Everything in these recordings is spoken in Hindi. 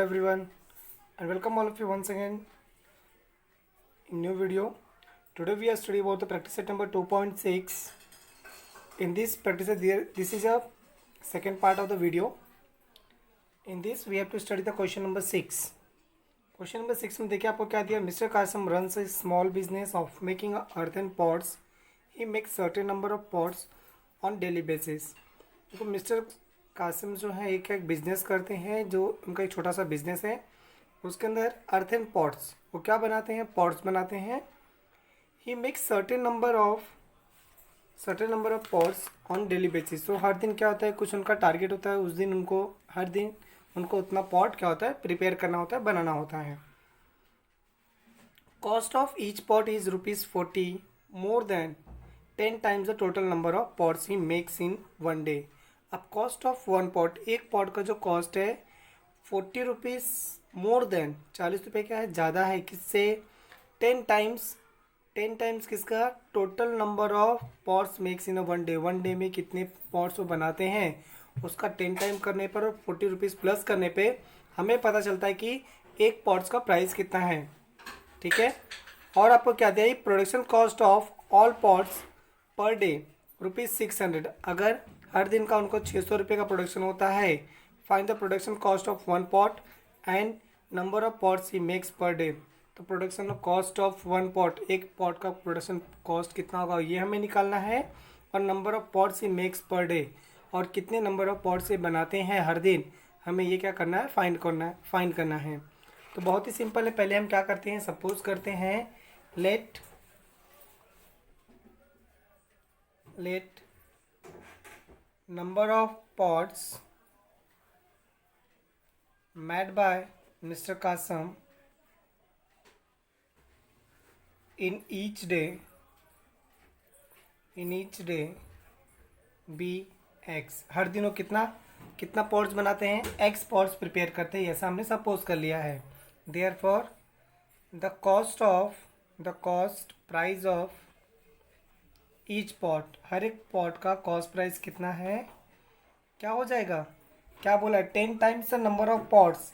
Hello everyone and welcome all of you once again in new video. Today we are studying about the practice set number 2.6. In this practice set this is a second part of the video. In this we have to study the question number 6. Question number 6 में देखिए आपको क्या दिया. Mr. Kasim runs a small business of making earthen pots. He makes certain number of pots on daily basis. देखो मिस्टर कासिम जो है एक बिजनेस करते हैं, जो उनका एक छोटा सा बिजनेस है. उसके अंदर अर्थन पॉट्स वो क्या बनाते हैं, पॉट्स बनाते हैं. He makes certain number of pots on daily basis. तो हर दिन क्या होता है, कुछ उनका टारगेट होता है, उस दिन उनको हर दिन उनको उतना पॉट क्या होता है प्रिपेयर करना होता है, बनाना होता है. Cost of each pot is ₹40, more than 10 times the total number of pots he makes in one day. अब कॉस्ट ऑफ वन पॉट, एक पॉट का जो कॉस्ट है ₹40, मोर देन 40 रुपये क्या है, ज़्यादा है. किससे? 10 टाइम्स किसका? Total number of pots makes in a one day. One day में कितने पॉट्स वो बनाते हैं उसका 10 टाइम करने पर और ₹40 प्लस करने पे हमें पता चलता है कि एक पॉट्स का प्राइस कितना है. ठीक है. और आपको क्या दिया, production cost of all pots per day ₹600. अगर हर दिन का उनको 600 रुपये का प्रोडक्शन होता है, find the production cost of one pot and number of pots he makes per day. तो production cost of one pot, एक पॉट का प्रोडक्शन कॉस्ट कितना होगा ये हमें निकालना है, और number of pots he makes per day, और कितने नंबर ऑफ पॉट्स से बनाते हैं हर दिन, हमें ये क्या करना है, फाइंड करना है. तो बहुत ही सिंपल है. पहले हम क्या करते हैं, सपोज करते हैं late number of pots made by Mr. Kasim in each day be X. हर दिन वो कितना पॉट्स बनाते हैं, X पॉट्स प्रिपेयर करते हैं, ऐसा हमने सपोज कर लिया है. Therefore the price of each pot, हर एक पॉट का कॉस्ट प्राइस कितना है, क्या हो जाएगा, क्या बोला है, 10 times the number of pots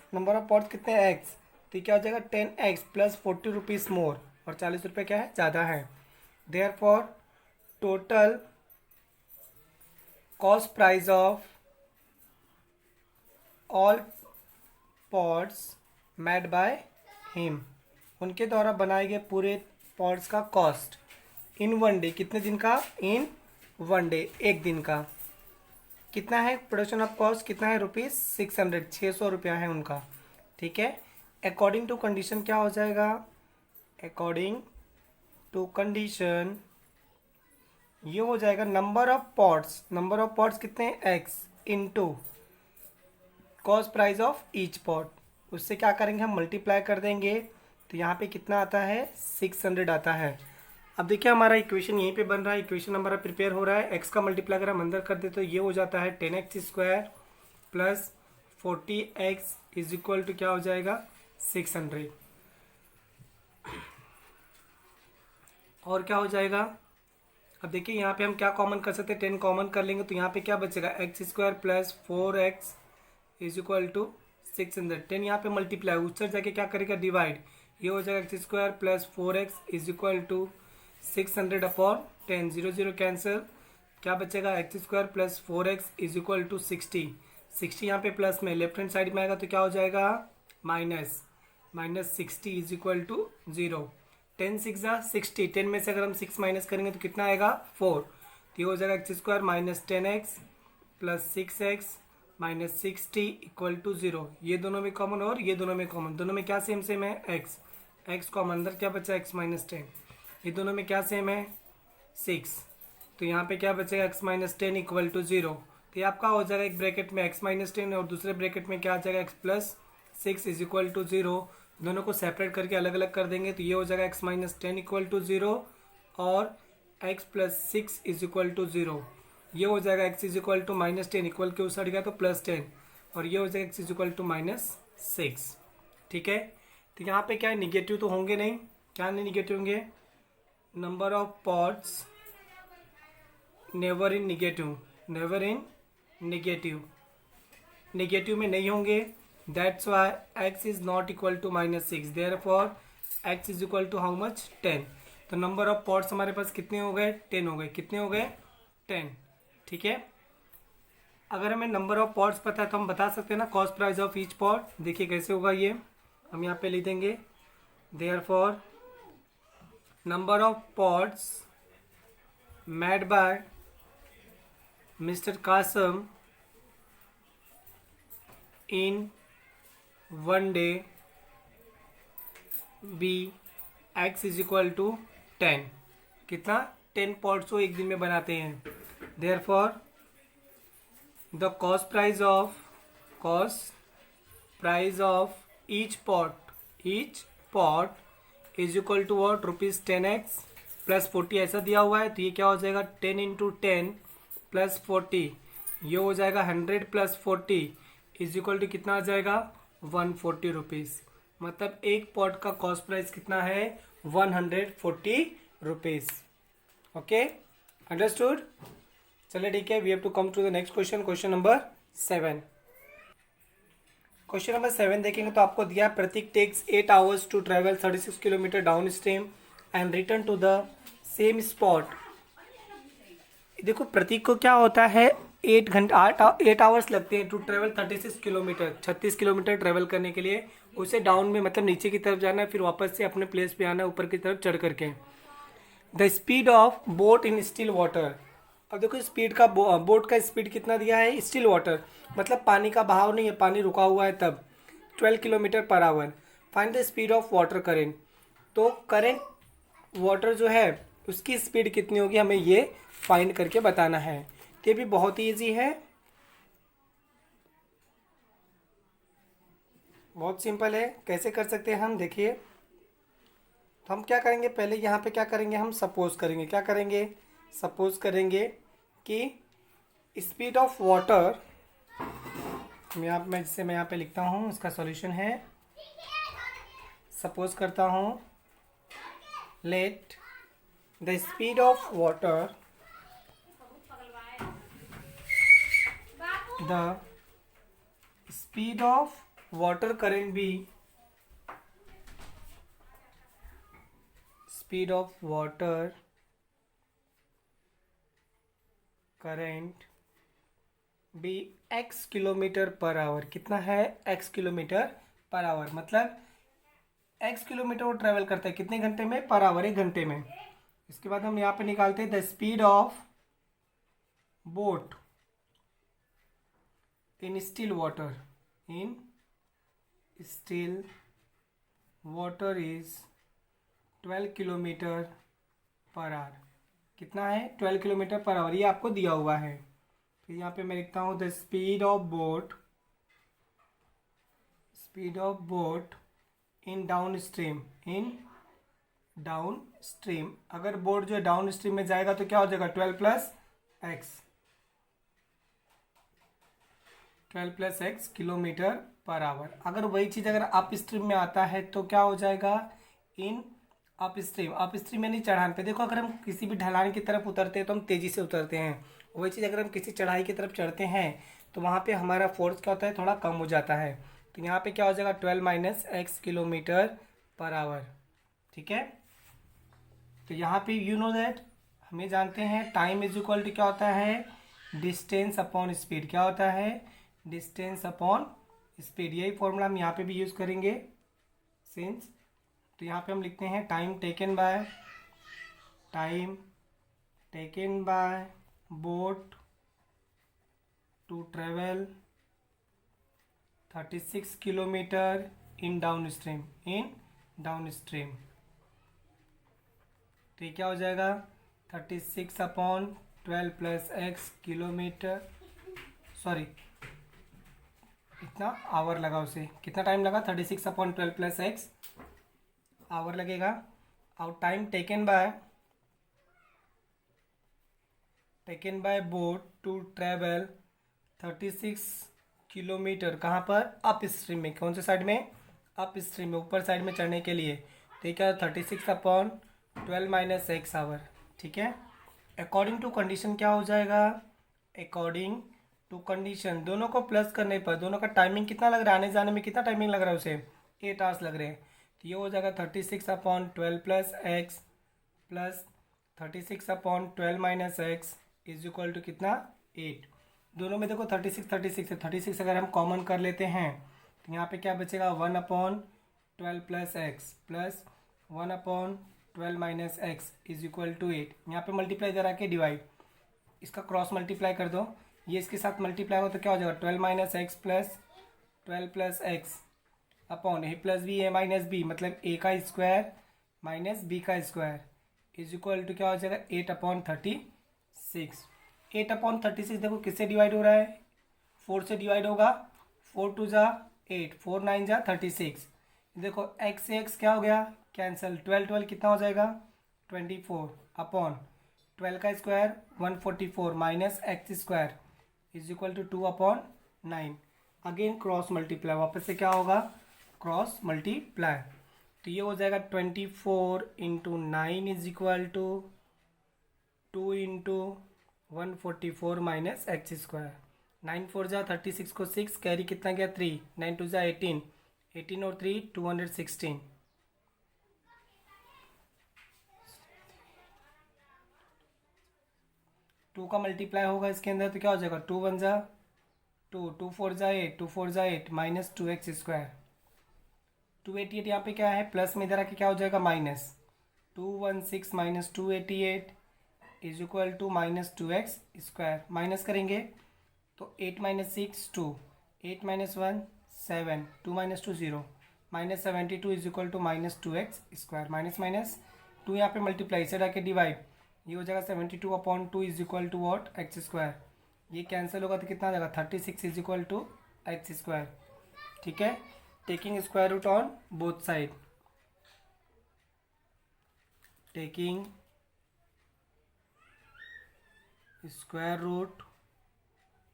कितने हैं, एक्स. तो क्या हो जाएगा 10x प्लस ₹40 मोर, और 40 रुपये क्या है, ज़्यादा है. Therefore total cost price of all pots made by him, उनके द्वारा बनाए गए पूरे पॉट्स का कॉस्ट इन वन डे, कितने दिन का, इन वन डे, एक दिन का कितना है. प्रोडक्शन ऑफ कॉस्ट कितना है, ₹600, 600 रुपया है उनका. ठीक है. अकॉर्डिंग टू कंडीशन क्या हो जाएगा, अकॉर्डिंग टू कंडीशन ये हो जाएगा नंबर ऑफ पॉट्स कितने हैं, x into cost price of each pot. उससे क्या करेंगे, हम मल्टीप्लाई कर देंगे. तो यहाँ पे कितना आता है, 600 आता है. अब देखिए हमारा इक्वेशन यहीं पे बन रहा है, इक्वेशन हमारा प्रिपेयर हो रहा है. एक्स का मल्टीप्लाई अगर हम अंदर कर दे तो ये हो जाता है 10x² plus 40x is equal to क्या हो जाएगा, 600. और क्या हो जाएगा, अब देखिए यहाँ पे हम क्या कॉमन कर सकते हैं, 10 कॉमन कर लेंगे तो यहाँ पे क्या बचेगा, x² plus 4x is equal to 600. 10 यहाँ पे मल्टीप्लाई, उस तरह जाके क्या करेगा, डिवाइड. ये हो जाएगा x² plus 4x is equal to 600 upon 10, 0 0 cancel, क्या बचेगा, x² plus 4x is equal to 60 यहाँ पे प्लस में, लेफ्ट हैंड साइड में आएगा तो क्या हो जाएगा, माइनस 60 इज इक्वल टू 0. 10 6 60, 10 में से अगर हम 6 माइनस करेंगे तो कितना आएगा, 4. तो ये हो जाएगा x² minus 10x plus 6x minus 60 equal to 0. ये दोनों में कॉमन और ये दोनों में कॉमन, दोनों में क्या सेम है, x कॉमन, अंदर क्या बचा, x माइनस 10. ये दोनों में क्या सेम है, 6. तो यहाँ पे क्या बचेगा, x माइनस 10 इक्वल टू 0. तो ये आपका हो जाएगा एक ब्रैकेट में x माइनस 10 और दूसरे ब्रैकेट में क्या आ जाएगा, x plus 6 is equal to 0. दोनों को सेपरेट करके अलग अलग कर देंगे तो ये हो जाएगा x माइनस 10 इक्वल टू 0 और x plus 6 is equal to 0. ये हो जाएगा x is equal to minus 10, equal के उस साइड गया तो प्लस 10, और ये हो जाएगा x is equal to minus 6. ठीक है. तो यहाँ पे क्या है, निगेटिव तो होंगे नहीं, क्या नहीं निगेटिव होंगे, number of pots never in negative, negative में नहीं होंगे. That's why x is not equal to -6, therefore x is equal to how much 10। तो नंबर ऑफ पॉट्स हमारे पास कितने हो गए, 10 हो गए। कितने हो गए, 10। ठीक है, अगर हमें नंबर ऑफ पॉट्स पता है तो हम बता सकते हैं ना cost price of each pot. देखिए कैसे होगा ये, हम यहाँ पे लिख देंगे therefore number of pots made by mister Kasam in one day be x is equal to 10। कितना, 10 पॉट्स को एक दिन में बनाते हैं। Therefore the cost price of each pot is equal to what, ₹10x plus 40 ऐसा दिया हुआ है। तो ये क्या हो जाएगा, 10 इंटू 10 प्लस 40, ये हो जाएगा 100 प्लस 40 इज इक्वल टू कितना आ जाएगा, 140 रुपीज़। मतलब एक पॉट का कॉस्ट प्राइस कितना है, 140 रुपीज़। Okay, understood. चलिए ठीक है, we have to come to the next question, question number 7। Question number 7 देखेंगे तो आपको दिया Prateek takes 8 hours to travel 36 kilometre down stream and return to the same spot. देखो प्रतीक को क्या होता है, 8 आवर्स लगते हैं to travel 36 kilometre, 36 kilometre travel करने के लिए। उसे डाउन में मतलब नीचे की तरफ जाना है, फिर वापस से अपने प्लेस पे आना है ऊपर की तरफ चढ़ करके। The speed of boat in still water. अब देखो स्पीड का बोट का स्पीड कितना दिया है, स्टिल वाटर मतलब पानी का बहाव नहीं है, पानी रुका हुआ है तब, 12 kilometre per our. Find the speed of water current. तो करेंट वाटर जो है उसकी स्पीड कितनी होगी, हमें ये फाइंड करके बताना है। तो ये भी बहुत ही ईजी है, बहुत सिंपल है। कैसे कर सकते हैं हम, देखिए। तो हम क्या करेंगे, पहले यहाँ पे क्या करेंगे, हम सपोज करेंगे। क्या करेंगे, सपोज करेंगे कि स्पीड ऑफ वाटर, मैं यहाँ पे लिखता हूँ, इसका सॉल्यूशन है। सपोज करता हूँ, let the speed of water, the speed of water current be, speed of water current be x kilometre per hour. कितना है, x किलोमीटर पर आवर, मतलब x किलोमीटर वो ट्रेवल करता है कितने घंटे में, पर आवर, 1 घंटे में। इसके बाद हम यहाँ पे निकालते हैं the speed of boat in still water, in still water is 12 kilometre per hour. कितना है, 12 किलोमीटर पर आवर, ये आपको दिया हुआ है। फिर यहाँ पे मैं लिखता हूँ the speed of boat in down stream, अगर बोट जो है डाउन स्ट्रीम में जाएगा तो क्या हो जाएगा, 12 plus x kilometre per our. अगर वही चीज़ अगर अप स्ट्रीम में आता है तो क्या हो जाएगा, इन अप स्ट्रीम यानी चढ़ान पे। देखो अगर हम किसी भी ढलान की तरफ उतरते हैं तो हम तेज़ी से उतरते हैं, वही चीज़ अगर हम किसी चढ़ाई की तरफ चढ़ते हैं तो वहाँ पे हमारा फोर्स क्या होता है, थोड़ा कम हो जाता है। तो यहाँ पे क्या हो जाएगा, 12 - x किलोमीटर पर आवर। ठीक है, तो यहाँ पे यू नो दैट, हमें जानते हैं टाइम इज इक्वल टू क्या होता है, डिस्टेंस अपॉन स्पीड। क्या होता है, डिस्टेंस अपॉन स्पीड। यही फॉर्मूला हम यहाँ पे भी यूज़ करेंगे सिंस। तो यहाँ पे हम लिखते हैं time taken by boat to travel 36 kilometre in downstream, तो ये क्या हो जाएगा, 36/12 प्लस x किलोमीटर, सॉरी इतना आवर लगा, उसे कितना टाइम लगा, 36/12 प्लस x आवर लगेगा। और time taken by boat to travel 36 kilometre, कहाँ पर, अप स्ट्रीम में। कौन से साइड में, अप स्ट्रीम में, ऊपर साइड में चढ़ने के लिए। तो क्या, 36/12 माइनस x आवर। ठीक है, अकॉर्डिंग टू कंडीशन क्या हो जाएगा, अकॉर्डिंग टू कंडीशन, दोनों को प्लस करने पर दोनों का टाइमिंग कितना लग रहा है, आने जाने में कितना टाइमिंग लग रहा है उसे, 8 आवर्स लग रहे हैं। तो ये हो जाएगा 36/12 plus x plus 36/12 minus x is equal to कितना, 8। दोनों में देखो 36 है, 36 अगर हम कॉमन कर लेते हैं तो यहाँ पे क्या बचेगा, 1/12 plus x plus 1/12 minus x is equal to 8। यहाँ पे मल्टीप्लाई इधर आके डिवाइड, इसका क्रॉस मल्टीप्लाई कर दो, ये इसके साथ मल्टीप्लाई हो तो क्या हो जाएगा, 12 minus x plus 12 plus x upon A plus B A minus B, मतलब ए का स्क्वायर माइनस बी का स्क्वायर इज इक्वल टू क्या हो जाएगा, 8/36। 8/36 देखो किससे डिवाइड हो रहा है, 4 से डिवाइड होगा, 4 2 जा 8, 4 9 जा 36। देखो एक्स से एक्स क्या हो गया, कैंसिल, 12 12 कितना हो जाएगा, 24 अपॉन 12 का square 144 minus x square is equal to 2/9। Again cross multiply, वापस से क्या होगा, क्रॉस मल्टीप्लाई। तो ये हो जाएगा 24/9 is equal to 2/144 minus x square. 9 4 जा 36 को 6 कैरी कितना गया, 3, 9 2 जा 18, 18 और 3 216। 2 का मल्टीप्लाई होगा इसके अंदर तो क्या हो जाएगा, 2 1 जा 2, 2 4 जा 8, 2 4 जा 8 माइनस 2x स्क्वायर। 288 यहाँ पे क्या है, प्लस में इधर आके क्या हो जाएगा, minus 216 minus 288 is equal to minus 2x square. Minus करेंगे तो 8 minus 6 2, 8 minus 1 7, 2 minus 2 0, minus 72 is equal to minus 2x square. Minus minus 2 यहाँ पे मल्टीप्लाई, इसे डाके डिवाइड, ये हो जाएगा 72/2 is equal to what, x square. ये कैंसिल होगा तो कितना आ जाएगा, 36 is equal to x square. ठीक है, taking square root on both side, taking square root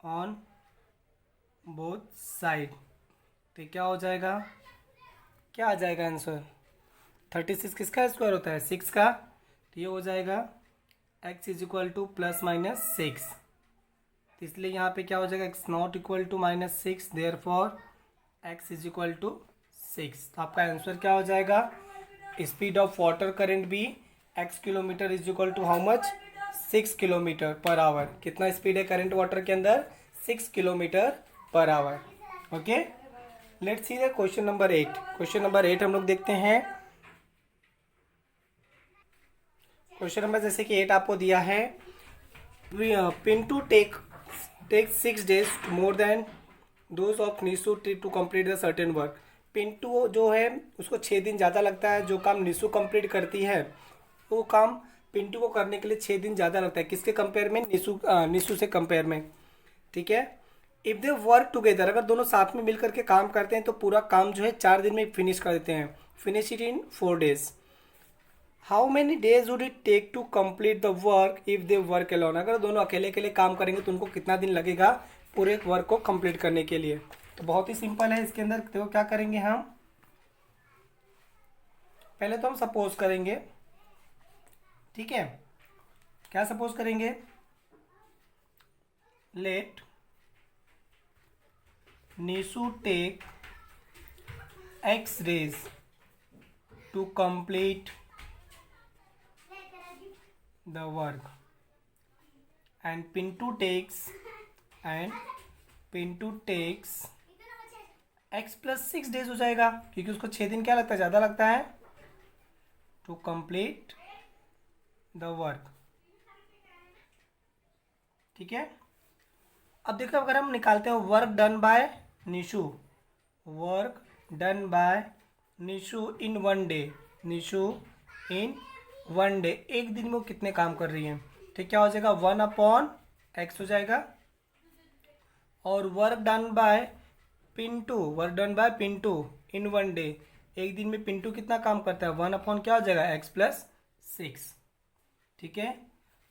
on both side, तो क्या हो जाएगा, क्या आ जाएगा आंसर, 36 किसका स्क्वायर होता है, 6 का। तो ये हो जाएगा x is equal to plus minus 6, तो इसलिए यहाँ पे क्या हो जाएगा, x not equal to -6, therefore x is equal to 6। तो आपका आंसर क्या हो जाएगा, स्पीड ऑफ वाटर करंट भी x kilometre is equal to how much, 6 kilometre per hour. कितना स्पीड है करंट वाटर के अंदर, 6 kilometre per hour. Okay, let's see the question number 8। Question number 8 हम लोग देखते हैं। क्वेश्चन नंबर जैसे कि 8 आपको दिया है, Pintu take 6 days more than those of Nishu to complete the certain work. Pintu जो है उसको 6 दिन ज़्यादा लगता है, जो काम निशु कंप्लीट करती है वो काम पिंटू को करने के लिए 6 दिन ज़्यादा लगता है, किसके कंपेयर में, निशु से कंपेयर में। ठीक है, इफ़ दे वर्क टुगेदर, अगर दोनों साथ में मिल करके काम करते हैं तो पूरा काम जो है 4 दिन में फिनिश कर देते हैं, finish it in 4 days। How many days would it take to complete the work if they work alone, अगर दोनों अकेले अकेले काम करेंगे तो उनको कितना दिन लगेगा पूरे वर्क को कंप्लीट करने के लिए। तो बहुत ही सिंपल है, इसके अंदर देखो क्या करेंगे हम, पहले तो हम सपोज करेंगे। ठीक है, क्या सपोज करेंगे, let Nishu take x days to complete the work and Pintu takes x plus 6 days हो जाएगा, क्योंकि उसको 6 दिन क्या लगता है, ज़्यादा लगता है, टू कंप्लीट द वर्क। ठीक है, अब देखो अगर हम निकालते हैं work done by Nishu, work done by Nishu in 1 day, Nishu in 1 day, एक दिन में वो कितने काम कर रही है। ठीक, क्या हो जाएगा, 1/x हो जाएगा। और work done by Pintu, work done by Pintu in 1 day, एक दिन में पिंटू कितना काम करता है, 1/ क्या हो जाएगा, x प्लस 6। ठीक है,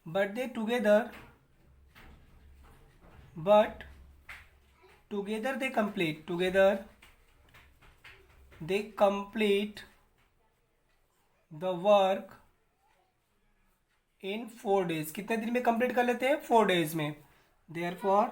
but together they complete the work in 4 days, कितने दिन में कंप्लीट कर लेते हैं, 4 days में। Therefore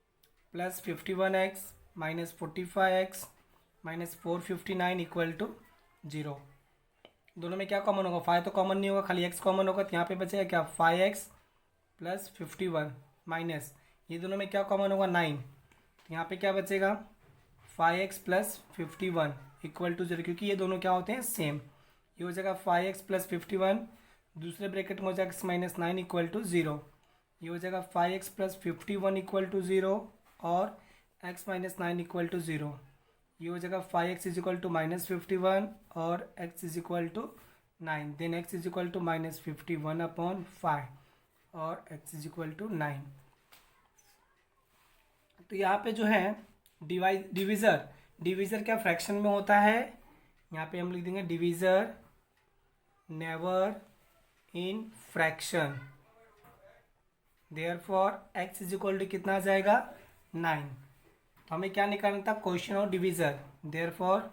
plus 51x minus 45x minus 459 equal to 0। दोनों में क्या कॉमन होगा, 5 तो कॉमन नहीं होगा, खाली x कॉमन होगा, तो यहाँ पे बचेगा क्या 5x प्लस 51 माइनस ये दोनों में क्या कॉमन होगा 9, तो यहाँ पे क्या बचेगा 5x प्लस 51 इक्वल टू 0, क्योंकि ये दोनों क्या होते हैं सेम। ये हो जाएगा 5x प्लस 51, दूसरे ब्रैकेट में हो जाएगा x माइनस 9 इक्वल टू 0। ये हो जाएगा 5x प्लस 51 इक्वल टू 0 और x माइनस 9 इक्वल टू 0। ये हो जाएगा 5x is equal to minus 51 और x is equal to 9, then x is equal to minus 51 upon 5 और x इज इक्वल टू 9। तो यहाँ पे जो है डिवीज़र क्या फ्रैक्शन में होता है, यहाँ पे हम लिख देंगे divisor never in fraction, therefore x is equal to कितना आ जाएगा 9। तो हमें क्या निकालना था question of divisor, therefore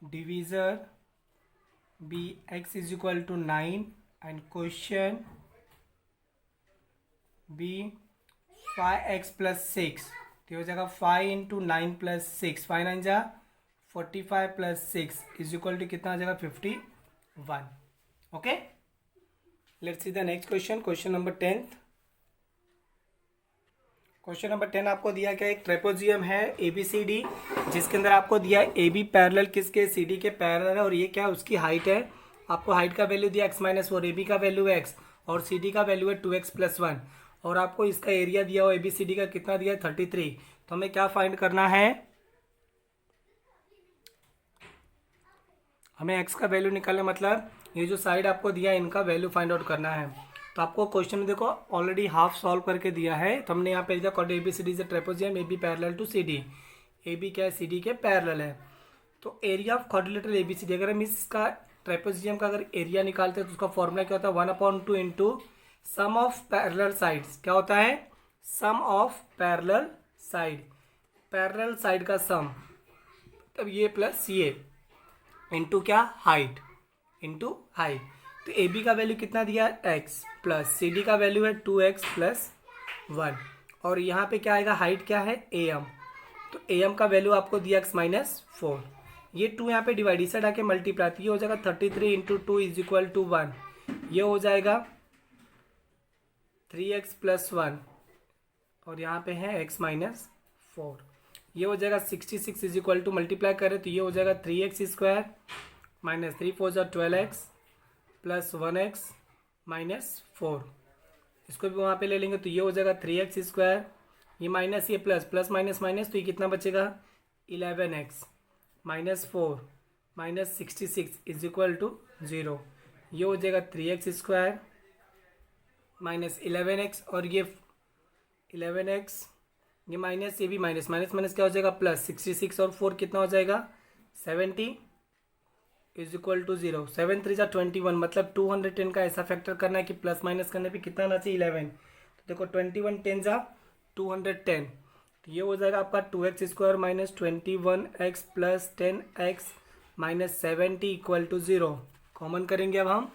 divisor be x is equal to 9 and question be 5x plus 6, तो हो जाएगा 5 इंटू 9 प्लस 6, 5 9 जा 45 प्लस 6 इज इक्वल टू कितना आ जाएगा 51। Okay, let's see the next question, question number 10। Question number 10 आपको दिया क्या, एक ट्रेपेजियम है ABCD जिसके अंदर आपको दिया AB पैरेलल किसके CD के पैरेलल है, और ये क्या उसकी हाइट है, आपको हाइट का वैल्यू दिया x माइनस 4, AB का वैल्यू है x और CD का वैल्यू है 2x प्लस 1, और आपको इसका एरिया दिया हुआ ABCD का कितना दिया है 33। तो हमें क्या फाइंड करना है, हमें x का वैल्यू निकालना, मतलब ये जो साइड आपको दिया है इनका वैल्यू फाइंड आउट करना है। तो आपको क्वेश्चन में देखो ऑलरेडी हाफ सॉल्व करके दिया है, तो हमने यहाँ पे दिया chord ABCD is a trapezium AB parallel to CD, AB क्या है CD के पैरेलल है। तो एरिया ऑफ क्वाड्रिलेटरल ABCD, अगर हम इसका ट्रेपेजियम का अगर एरिया निकालते हैं तो उसका फॉर्मूला क्या होता है 1/2 into sum of parallel sides, क्या होता है sum of parallel side, parallel side का सम, तब ये प्लस ये इंटू क्या हाइट, इंटू हाइट। तो ए बी का वैल्यू कितना दिया है x प्लस सी डी का वैल्यू है 2x प्लस 1, और यहाँ पे क्या आएगा हाइट क्या है am, तो am का वैल्यू आपको दिया x माइनस 4, ये 2 यहाँ पे डिवाइड इस साइड आके मल्टीप्लाई, तो ये हो जाएगा 33 इंटू 2 इज इक्वल टू 1, ये हो जाएगा 3x प्लस 1 और यहाँ पे है x माइनस 4, ये हो जाएगा 66 इज इक्वल टू मल्टीप्लाई करें तो ये हो जाएगा 3x स्क्वायर माइनस 3 4 जा 12x प्लस 1x माइनस 4, इसको भी वहाँ पे ले लेंगे तो ये हो जाएगा 3x स्क्वायर, ये माइनस ये प्लस, प्लस माइनस माइनस, तो ये कितना बचेगा 11x minus 4 minus 66 is equal to 0, ये हो जाएगा 3x स्क्वायर माइनस 11x, और ये 11x ये माइनस, ये भी माइनस, माइनस माइनस क्या हो जाएगा प्लस, 66 और 4 कितना हो जाएगा 70 इज इक्वल टू 0, 7 3 जा 21, मतलब 210 का ऐसा फैक्टर करना है कि प्लस माइनस करने पे कितना आना चाहिए 11, तो देखो 21 10 जा 210, तो ये हो जाएगा आपका 2x square minus 21x plus 10x minus 70 equal to 0। Common करेंगे अब हम,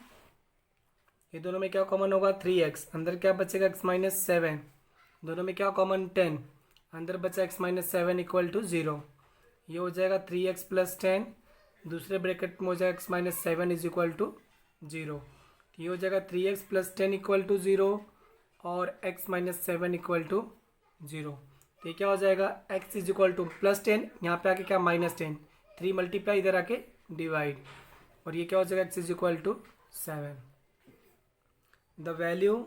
ये दोनों में क्या कॉमन होगा 3x, अंदर क्या बचेगा x माइनस 7, दोनों में क्या कॉमन 10, अंदर बचा x माइनस 7 इक्वल टू 0, ये हो जाएगा 3x प्लस 10, दूसरे ब्रैकेट में हो जाएगा x minus 7 is equal to 0, ये हो जाएगा 3x प्लस 10 इक्वल टू 0 और x माइनस 7 इक्वल टू 0, तो ये क्या हो जाएगा x is equal to plus 10, यहाँ पे आके क्या माइनस 10, 3 मल्टीप्लाई इधर आके डिवाइड, और ये क्या हो जाएगा x is equal to 7। The value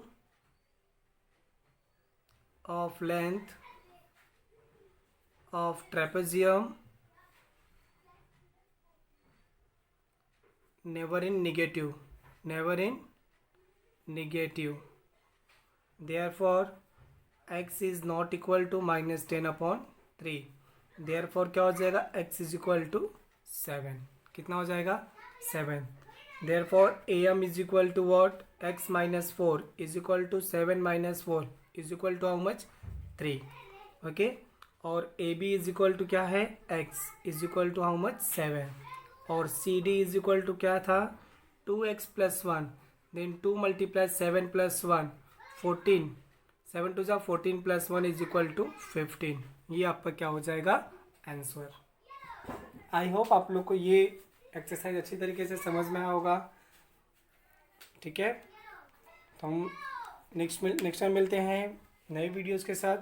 of length of trapezium never in negative, never in negative, therefore x is not equal to minus 10 upon 3, therefore क्या हो जाएगा x is equal to 7, कितना हो जाएगा 7, therefore am is equal to what, x minus 4 is equal to 7 minus 4 is equal to how much 3, okay, और A B is equal to क्या है x is equal to how much 7, और C D is equal to क्या था 2x plus 1, then 2 multiply 7 plus 1 14, 7 2 14 plus 1 is equal to 15। ये आपका क्या हो जाएगा आंसर। आई होप आप लोग को ये एक्सरसाइज अच्छी तरीके से समझ में आया होगा। ठीक है, तो हम नेक्स्ट टाइम मिलते हैं नए वीडियोस के साथ।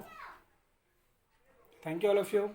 Thank you all of you.